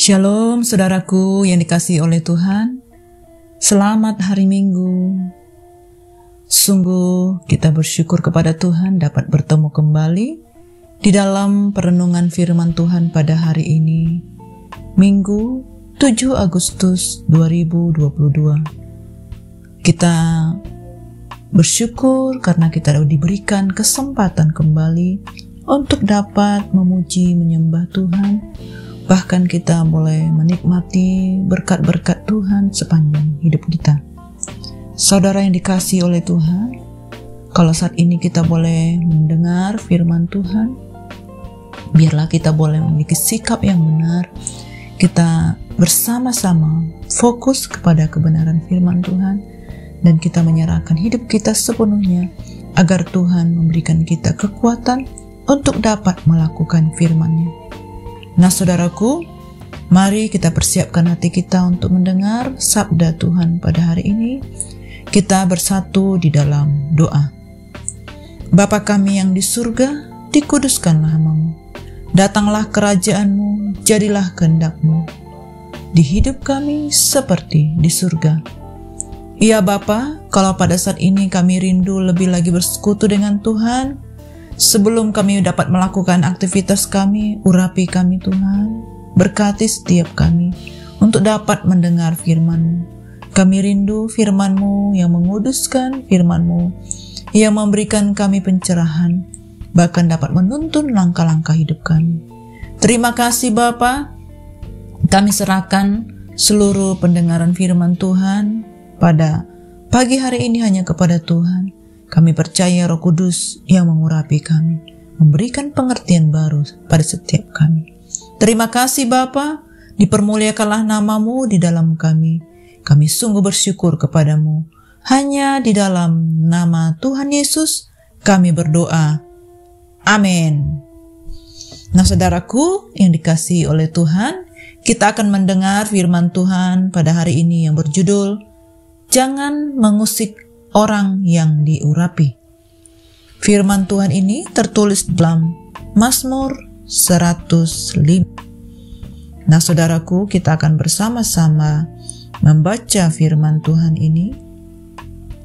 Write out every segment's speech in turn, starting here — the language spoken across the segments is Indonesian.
Shalom saudaraku yang dikasihi oleh Tuhan. Selamat hari Minggu. Sungguh kita bersyukur kepada Tuhan dapat bertemu kembali di dalam perenungan firman Tuhan pada hari ini, Minggu 7 Agustus 2022. Kita bersyukur karena kita diberikan kesempatan kembali untuk dapat memuji menyembah Tuhan. Bahkan kita boleh menikmati berkat-berkat Tuhan sepanjang hidup kita. Saudara yang dikasihi oleh Tuhan, kalau saat ini kita boleh mendengar firman Tuhan, biarlah kita boleh memiliki sikap yang benar. Kita bersama-sama fokus kepada kebenaran firman Tuhan, dan kita menyerahkan hidup kita sepenuhnya agar Tuhan memberikan kita kekuatan untuk dapat melakukan firman-Nya. Nah saudaraku, mari kita persiapkan hati kita untuk mendengar sabda Tuhan pada hari ini. Kita bersatu di dalam doa. Bapa kami yang di surga, dikuduskanlah nama-Mu. Datanglah kerajaan-Mu, jadilah kehendak-Mu di hidup kami seperti di surga. Ya Bapa, kalau pada saat ini kami rindu lebih lagi bersekutu dengan Tuhan, sebelum kami dapat melakukan aktivitas kami, urapi kami Tuhan, berkati setiap kami untuk dapat mendengar firman-Mu. Kami rindu firman-Mu yang menguduskan, firman-Mu yang memberikan kami pencerahan, bahkan dapat menuntun langkah-langkah hidup kami. Terima kasih Bapa, kami serahkan seluruh pendengaran firman Tuhan pada pagi hari ini hanya kepada Tuhan. Kami percaya Roh Kudus yang mengurapi kami, memberikan pengertian baru pada setiap kami. Terima kasih Bapa, dipermuliakanlah nama-Mu di dalam kami. Kami sungguh bersyukur kepadamu. Hanya di dalam nama Tuhan Yesus kami berdoa. Amin. Nah saudaraku yang dikasihi oleh Tuhan, kita akan mendengar firman Tuhan pada hari ini yang berjudul Jangan Mengusik Orang yang diurapi. Firman Tuhan ini tertulis dalam Mazmur 105. Nah saudaraku, kita akan bersama-sama membaca firman Tuhan ini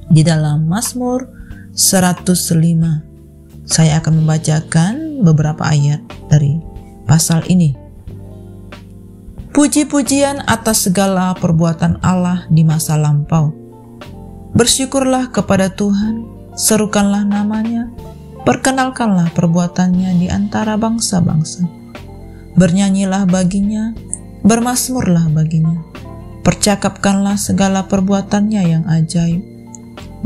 di dalam Mazmur 105. Saya akan membacakan beberapa ayat dari pasal ini. Puji-pujian atas segala perbuatan Allah di masa lampau. Bersyukurlah kepada Tuhan, serukanlah nama-Nya, perkenalkanlah perbuatannya di antara bangsa-bangsa. Bernyanyilah baginya, bermazmurlah baginya. Percakapkanlah segala perbuatannya yang ajaib.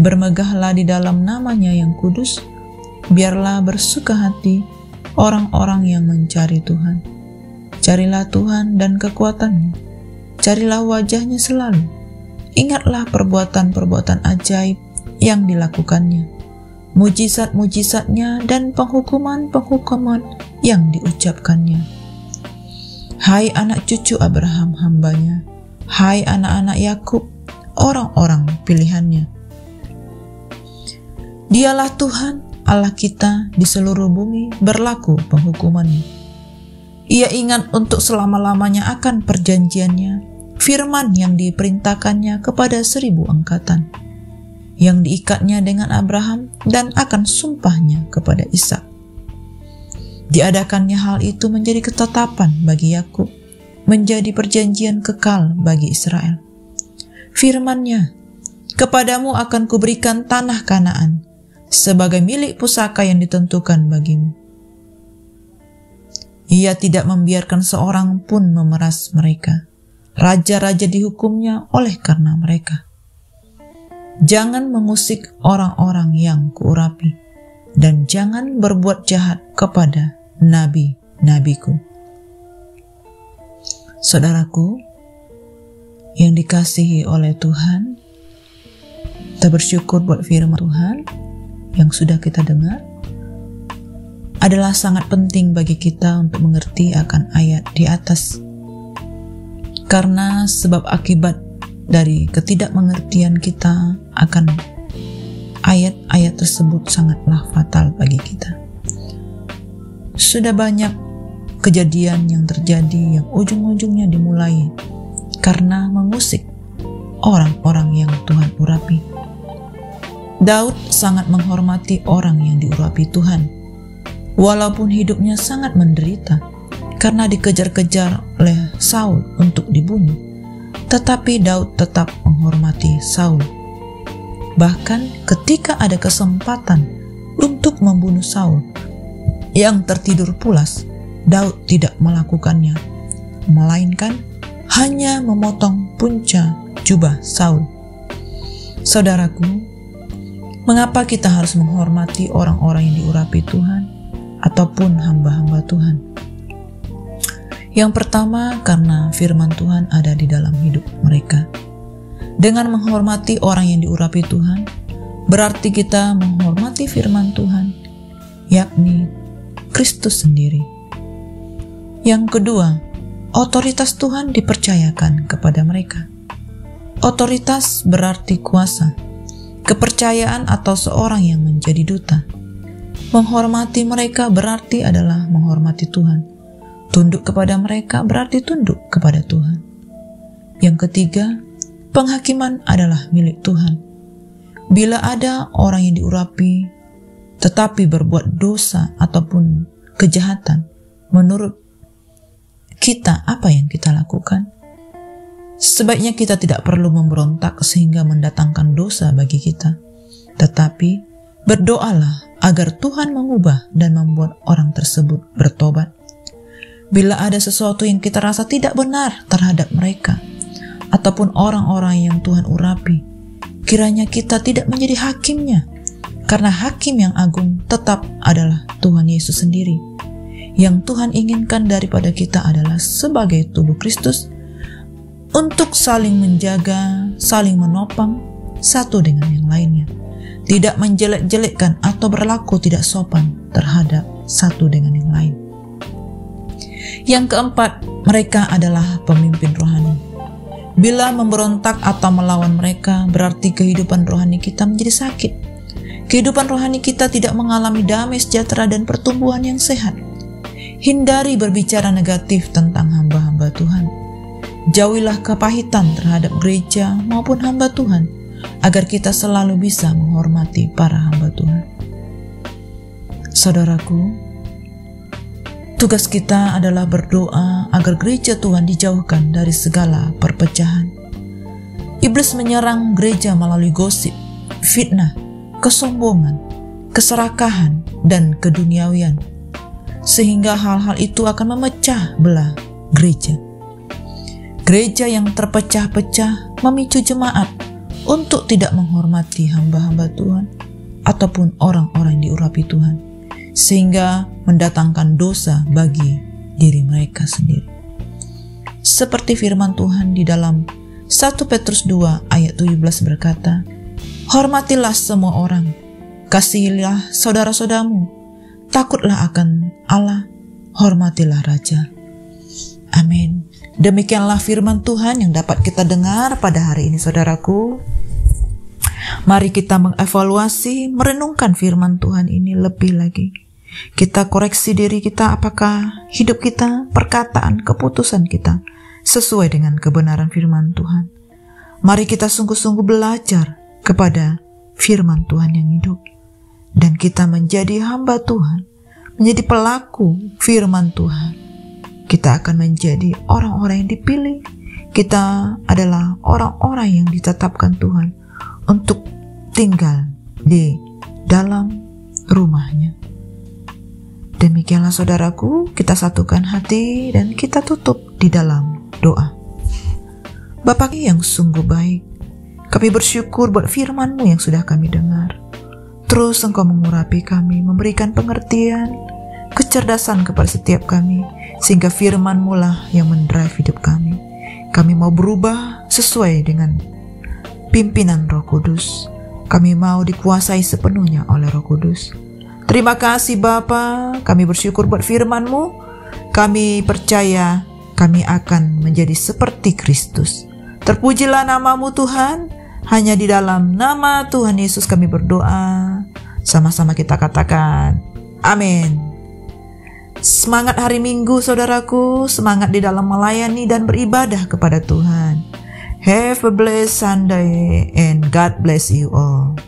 Bermegahlah di dalam nama-Nya yang kudus. Biarlah bersuka hati orang-orang yang mencari Tuhan. Carilah Tuhan dan kekuatan-Nya. Carilah wajah-Nya selalu. Ingatlah perbuatan-perbuatan ajaib yang dilakukannya, mujizat-mujizatnya dan penghukuman-penghukuman yang diucapkannya. Hai anak cucu Abraham hamba-Nya, hai anak-anak Yakub, orang-orang pilihan-Nya. Dialah Tuhan Allah kita di seluruh bumi, berlaku penghukuman-Nya. Ia ingat untuk selama-lamanya akan perjanjian-Nya, firman yang diperintahkannya kepada 1000 angkatan, yang diikatnya dengan Abraham dan akan sumpahnya kepada Ishak. Diadakannya hal itu menjadi ketetapan bagi Yakub, menjadi perjanjian kekal bagi Israel. Firman-Nya, kepadamu akan kuberikan tanah Kanaan sebagai milik pusaka yang ditentukan bagimu. Ia tidak membiarkan seorang pun memeras mereka. Raja-raja dihukumnya oleh karena mereka. Jangan mengusik orang-orang yang kuurapi, dan jangan berbuat jahat kepada nabi-nabiku. Saudaraku yang dikasihi oleh Tuhan, kita bersyukur buat firman Tuhan yang sudah kita dengar. Adalah sangat penting bagi kita untuk mengerti akan ayat di atas. Karena sebab akibat dari ketidakmengertian kita akan ayat-ayat tersebut sangatlah fatal bagi kita. Sudah banyak kejadian yang terjadi yang ujung-ujungnya dimulai karena mengusik orang-orang yang Tuhan urapi. Daud sangat menghormati orang yang diurapi Tuhan, walaupun hidupnya sangat menderita karena dikejar-kejar oleh Saul untuk dibunuh, tetapi Daud tetap menghormati Saul. Bahkan ketika ada kesempatan untuk membunuh Saul yang tertidur pulas, Daud tidak melakukannya, melainkan hanya memotong punca jubah Saul. Saudaraku, mengapa kita harus menghormati orang-orang yang diurapi Tuhan ataupun hamba-hamba Tuhan? Yang pertama, karena firman Tuhan ada di dalam hidup mereka. Dengan menghormati orang yang diurapi Tuhan, berarti kita menghormati firman Tuhan, yakni Kristus sendiri. Yang kedua, otoritas Tuhan dipercayakan kepada mereka. Otoritas berarti kuasa, kepercayaan atau seorang yang menjadi duta. Menghormati mereka berarti adalah menghormati Tuhan. Tunduk kepada mereka berarti tunduk kepada Tuhan. Yang ketiga, penghakiman adalah milik Tuhan. Bila ada orang yang diurapi tetapi berbuat dosa ataupun kejahatan, menurut kita, apa yang kita lakukan? Sebaiknya kita tidak perlu memberontak sehingga mendatangkan dosa bagi kita, tetapi berdoalah agar Tuhan mengubah dan membuat orang tersebut bertobat. Bila ada sesuatu yang kita rasa tidak benar terhadap mereka ataupun orang-orang yang Tuhan urapi, kiranya kita tidak menjadi hakimnya, karena hakim yang agung tetap adalah Tuhan Yesus sendiri. Yang Tuhan inginkan daripada kita adalah sebagai tubuh Kristus untuk saling menjaga, saling menopang satu dengan yang lainnya, tidak menjelek-jelekkan atau berlaku tidak sopan terhadap satu dengan yang lain. Yang keempat, mereka adalah pemimpin rohani. Bila memberontak atau melawan mereka, berarti kehidupan rohani kita menjadi sakit. Kehidupan rohani kita tidak mengalami damai sejahtera dan pertumbuhan yang sehat. Hindari berbicara negatif tentang hamba-hamba Tuhan. Jauhilah kepahitan terhadap gereja maupun hamba Tuhan, agar kita selalu bisa menghormati para hamba Tuhan. Saudaraku, tugas kita adalah berdoa agar gereja Tuhan dijauhkan dari segala perpecahan. Iblis menyerang gereja melalui gosip, fitnah, kesombongan, keserakahan, dan keduniawian, sehingga hal-hal itu akan memecah belah gereja. Gereja yang terpecah-pecah memicu jemaat untuk tidak menghormati hamba-hamba Tuhan ataupun orang-orang yang diurapi Tuhan, sehingga mendatangkan dosa bagi diri mereka sendiri. Seperti firman Tuhan di dalam 1 Petrus 2 ayat 17 berkata, "Hormatilah semua orang, kasihilah saudara-saudaramu, takutlah akan Allah, hormatilah Raja." Amin. Demikianlah firman Tuhan yang dapat kita dengar pada hari ini, saudaraku. Mari kita mengevaluasi, merenungkan firman Tuhan ini lebih lagi. Kita koreksi diri kita, apakah hidup kita, perkataan, keputusan kita sesuai dengan kebenaran firman Tuhan. Mari kita sungguh-sungguh belajar kepada firman Tuhan yang hidup, dan kita menjadi hamba Tuhan, menjadi pelaku firman Tuhan. Kita akan menjadi orang-orang yang dipilih. Kita adalah orang-orang yang ditetapkan Tuhan untuk tinggal di dalam rumahnya. Demikianlah saudaraku, kita satukan hati dan kita tutup di dalam doa. Bapa yang sungguh baik, kami bersyukur buat firman-Mu yang sudah kami dengar. Terus Engkau mengurapi kami, memberikan pengertian, kecerdasan kepada setiap kami, sehingga firman-Mu lah yang mendrive hidup kami. Kami mau berubah sesuai dengan pimpinan Roh Kudus. Kami mau dikuasai sepenuhnya oleh Roh Kudus. Terima kasih Bapa, kami bersyukur buat firman-Mu. Kami percaya kami akan menjadi seperti Kristus. Terpujilah nama-Mu Tuhan. Hanya di dalam nama Tuhan Yesus kami berdoa. Sama-sama kita katakan, amin. Semangat hari Minggu saudaraku, semangat di dalam melayani dan beribadah kepada Tuhan. Have a blessed Sunday and God bless you all.